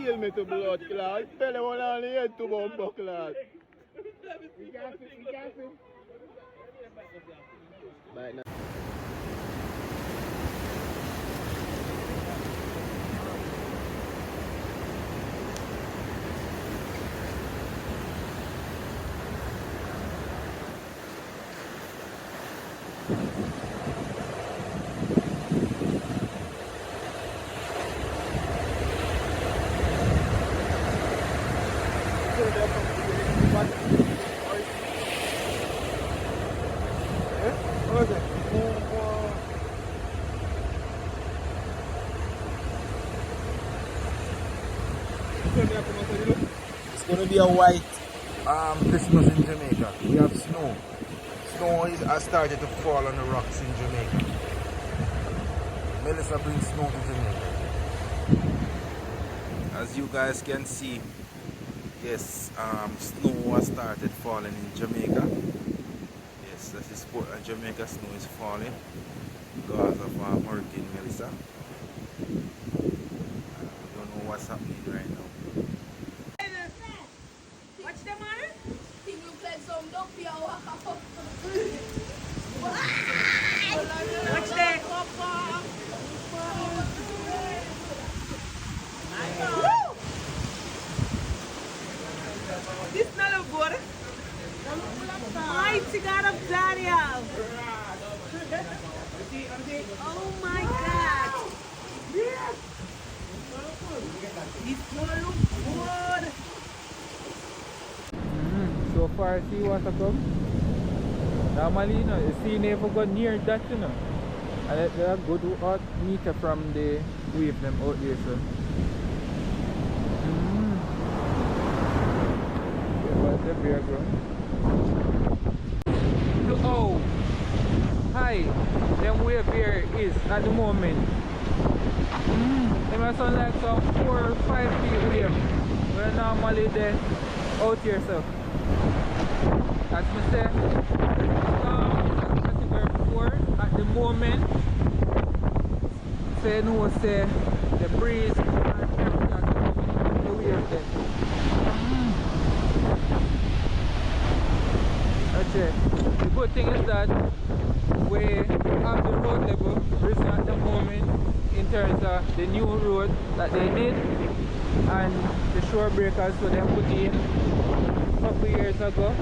kill me to blood clot. Tell them one on the head to bumbo clot. Right now. It's going to be a white Christmas in Jamaica. We have snow. Snow has started to fall on the rocks in Jamaica. Melissa brings snow to Jamaica. As you guys can see, yes, snow has started falling in Jamaica. Yes, that is Jamaica snow is falling because of Hurricane Melissa. I don't know what's happening right now. Watch them on it. Think you play some dog for your walk up. Watch that. This not look good. Mighty God of Daniel. Oh my God. This one look good. So far, see what I come. Normally, you know, you see never go near that, you know. And they are good out meter from the wave them out there, so. What's the beer ground? Oh, hi. Them wave here is at the moment. They must sound like some 4 or 5 feet wave. We're normally there out here, so. As I said, category 4 at the moment. Say no, say the breeze and everything the wave there. That's it. The good thing is that we have the road level risen at the moment in terms of the new road that they did and the shore breakers so they put in a couple years ago.